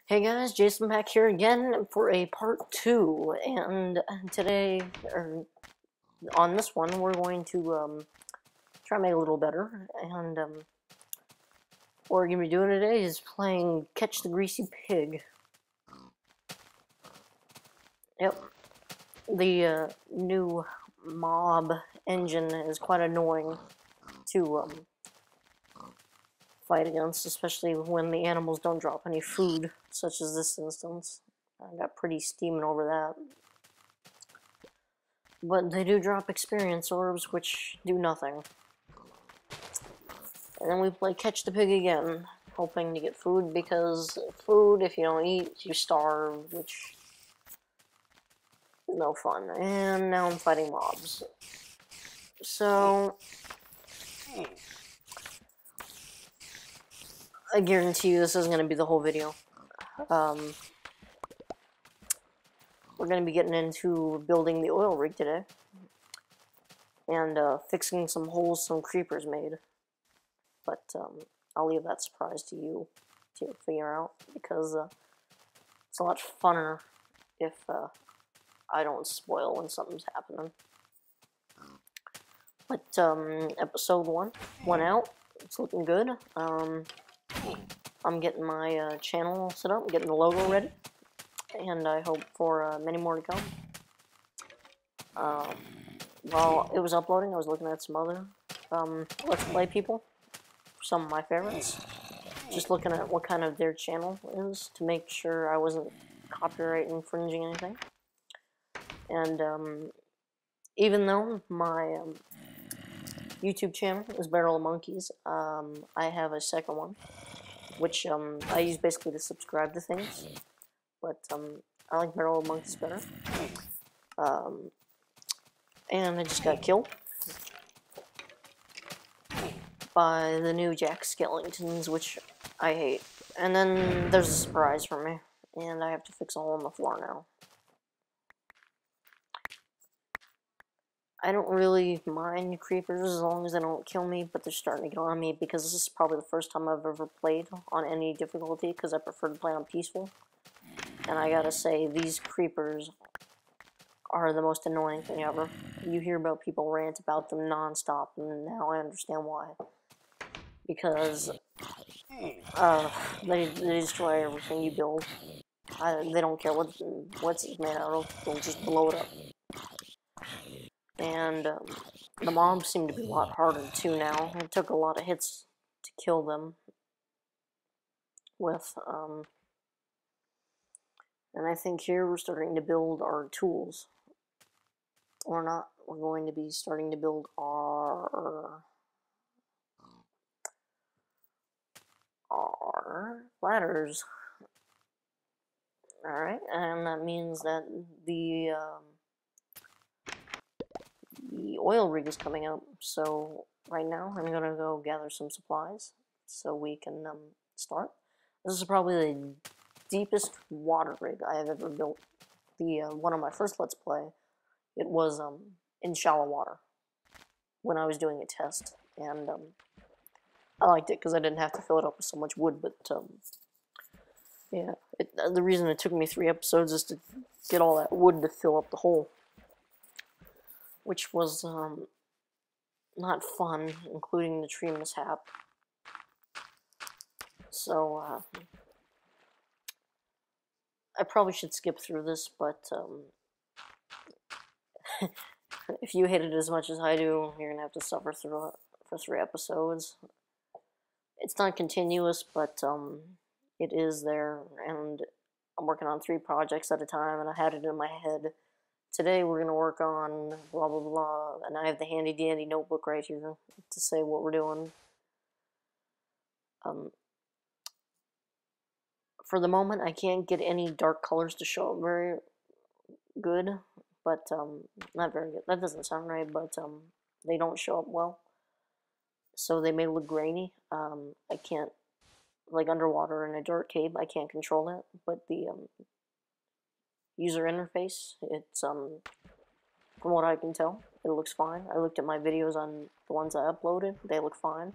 Hey guys, Jason back here again for a part 2, and today, or on this one, we're going to try to make it a little better, and what we're going to be doing today is playing Catch the Greasy Pig. Yep, the new mob engine is quite annoying to fight against, especially when the animals don't drop any food, such as this instance. I got pretty steaming over that. But they do drop experience orbs, which do nothing. And then we play Catch the Pig again, hoping to get food, because food, if you don't eat, you starve, which is no fun. And now I'm fighting mobs. So, I guarantee you this isn't going to be the whole video. We're going to be getting into building the oil rig today, and fixing some holes some creepers made. But I'll leave that surprise to you to figure out, because it's a lot funner if I don't spoil when something's happening. But episode 1 went out. It's looking good. I'm getting my channel set up, getting the logo ready, and I hope for many more to come. While it was uploading, I was looking at some other Let's Play people, some of my favorites. Just looking at what kind of their channel is to make sure I wasn't copyright infringing anything. And even though my YouTube channel is Barrel of Monkeys, I have a second one, which I use basically to subscribe to things. But I like Barrel of Monkeys better. And I just got killed by the new Jack Skellingtons, which I hate. And then there's a surprise for me, and I have to fix a hole in the floor now. I don't really mind creepers as long as they don't kill me, but they're starting to get on me because this is probably the first time I've ever played on any difficulty, because I prefer to play on peaceful. And I gotta say, these creepers are the most annoying thing ever. You hear about people rant about them non-stop, and now I understand why. Because they destroy everything you build. They don't care what's it made out of, they'll just blow it up. And the mobs seem to be a lot harder too now. It took a lot of hits to kill them with, and I think here we're starting to build our tools. Or not, we're going to be starting to build our ladders. Alright, and that means that the oil rig is coming up, so right now I'm gonna go gather some supplies so we can start. This is probably the deepest water rig I have ever built. The one of my first Let's Play, it was in shallow water when I was doing a test, and I liked it because I didn't have to fill it up with so much wood. But yeah, the reason it took me 3 episodes is to get all that wood to fill up the hole, which was not fun, including the tree mishap. So I probably should skip through this, but if you hate it as much as I do, you're gonna have to suffer through it for 3 episodes. It's not continuous, but it is there, and I'm working on 3 projects at a time, and I had it in my head. Today we're gonna work on blah blah blah, and I have the handy dandy notebook right here to say what we're doing. For the moment, I can't get any dark colors to show up very good, but not very good. That doesn't sound right, but they don't show up well, so they may look grainy. I can't, like underwater in a dark cave, I can't control that, but the user interface, it's from what I can tell, it looks fine. I looked at my videos on the ones I uploaded, they look fine.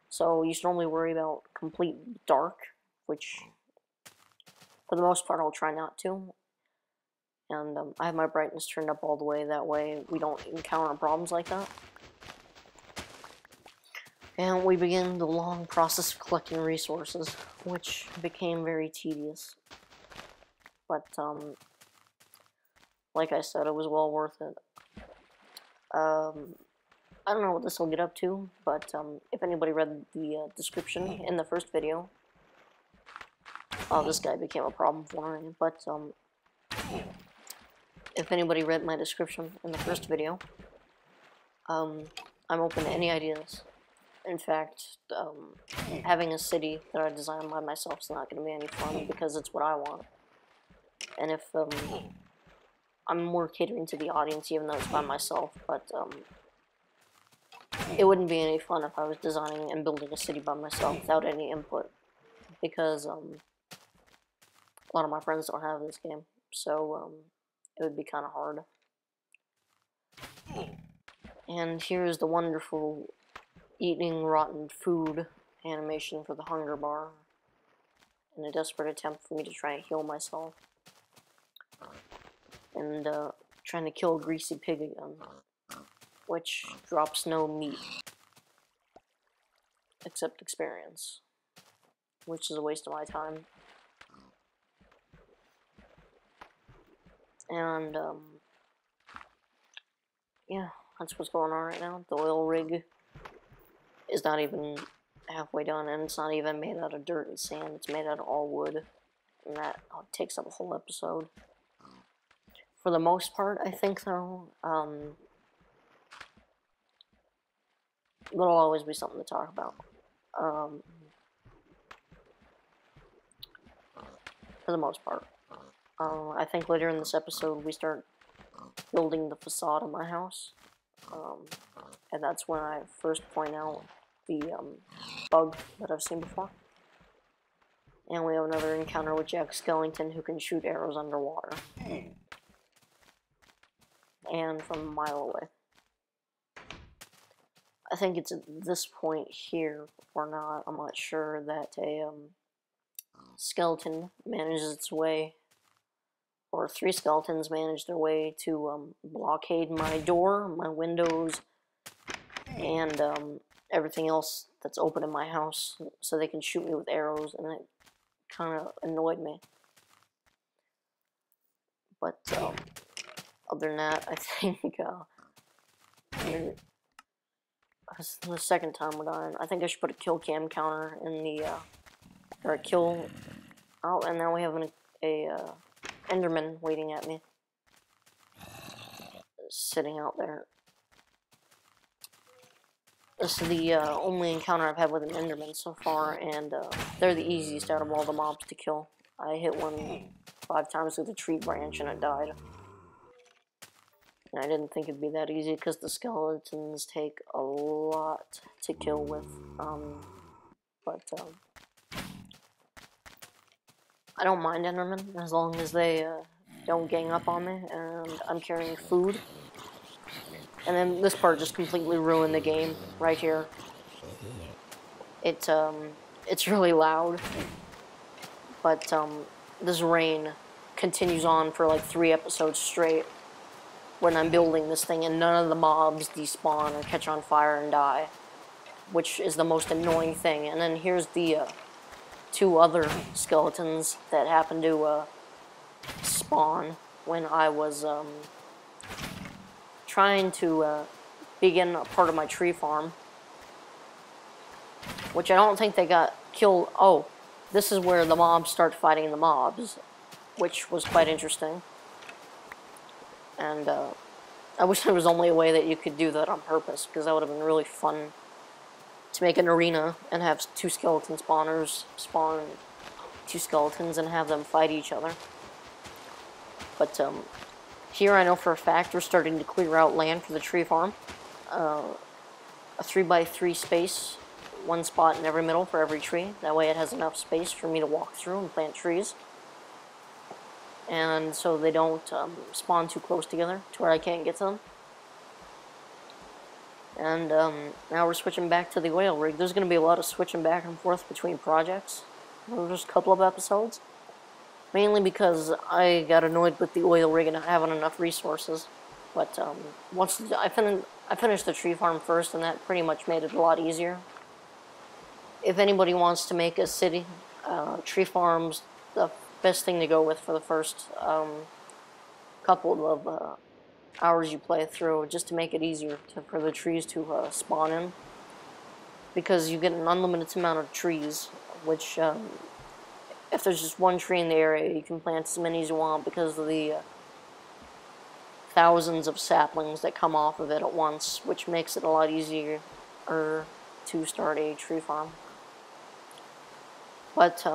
So you should only worry about complete dark, which for the most part, I'll try not to. And I have my brightness turned up all the way, that way we don't encounter problems like that. And we begin the long process of collecting resources, which became very tedious. But, like I said, it was well worth it. I don't know what this will get up to, but if anybody read the description in the first video, this guy became a problem for me, but if anybody read my description in the first video, I'm open to any ideas. In fact, having a city that I designed by myself is not going to be any fun because it's what I want. And if I'm more catering to the audience even though it's by myself, but it wouldn't be any fun if I was designing and building a city by myself without any input, because a lot of my friends don't have this game, so it would be kind of hard. And here's the wonderful eating rotten food animation for the hunger bar in a desperate attempt for me to try and heal myself. And trying to kill a greasy pig again, which drops no meat except experience, which is a waste of my time. And yeah, that's what's going on right now. The oil rig is not even halfway done, and it's not even made out of dirt and sand. It's made out of all wood, and that takes up a whole episode. For the most part, I think, though, there'll always be something to talk about. For the most part. I think later in this episode we start building the facade of my house. And that's when I first point out the bug that I've seen before. And we have another encounter with Jack Skellington, who can shoot arrows underwater. And from a mile away. I think it's at this point here, or not, I'm not sure, that a skeleton manages its way, or 3 skeletons manage their way to blockade my door, my windows, and everything else that's open in my house, so they can shoot me with arrows, and it kind of annoyed me. But other than that, I think the second time we're done. I think I should put a kill cam counter in the or a kill. Oh, and now we have a Enderman waiting at me, sitting out there. This is the only encounter I've had with an Enderman so far, and they're the easiest out of all the mobs to kill. I hit one 5 times with a tree branch and it died. And I didn't think it'd be that easy because the skeletons take a lot to kill with. I don't mind Endermen as long as they don't gang up on me and I'm carrying food. And then this part just completely ruined the game right here. It's really loud, but this rain continues on for like 3 episodes straight when I'm building this thing, and none of the mobs despawn or catch on fire and die, which is the most annoying thing. And then here's the 2 other skeletons that happen to spawn when I was trying to begin a part of my tree farm, which I don't think they got killed. Oh, this is where the mobs start fighting the mobs, which was quite interesting. And I wish there was only a way that you could do that on purpose, because that would have been really fun to make an arena and have 2 skeleton spawners spawn 2 skeletons and have them fight each other. But here I know for a fact we're starting to clear out land for the tree farm. A 3x3 space, 1 spot in every middle for every tree. That way it has enough space for me to walk through and plant trees. And so they don't spawn too close together to where I can't get to them. And now we're switching back to the oil rig. There's going to be a lot of switching back and forth between projects. There's just a couple of episodes. mainly because I got annoyed with the oil rig and not having enough resources. But once I finished the tree farm first, and that pretty much made it a lot easier. If anybody wants to make a city, tree farms the best thing to go with for the first couple of hours you play through, just to make it easier for the trees to spawn in, because you get an unlimited amount of trees, which if there's just one tree in the area, you can plant as many as you want because of the thousands of saplings that come off of it at once, which makes it a lot easier to start a tree farm. But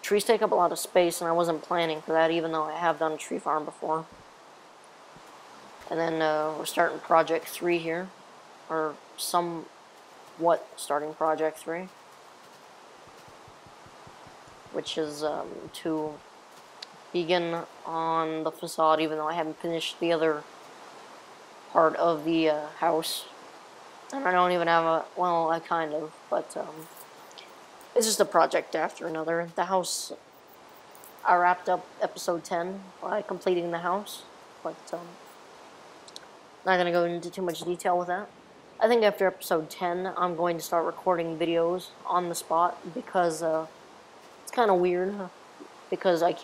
trees take up a lot of space, and I wasn't planning for that, even though I have done a tree farm before. And then we're starting Project 3 here, or somewhat starting Project 3, which is to begin on the facade, even though I haven't finished the other part of the house. And I don't even have a, well, I kind of, but it's just a project after another. The house, I wrapped up episode 10 by completing the house, but not going to go into too much detail with that. I think after episode 10, I'm going to start recording videos on the spot, because it's kind of weird, because I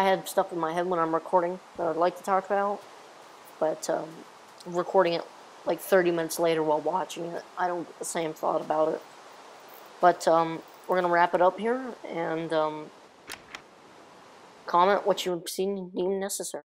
have stuff in my head when I'm recording that I'd like to talk about, but recording it like 30 minutes later while watching it, I don't get the same thought about it. But we're going to wrap it up here, and comment what you've seen deemed necessary.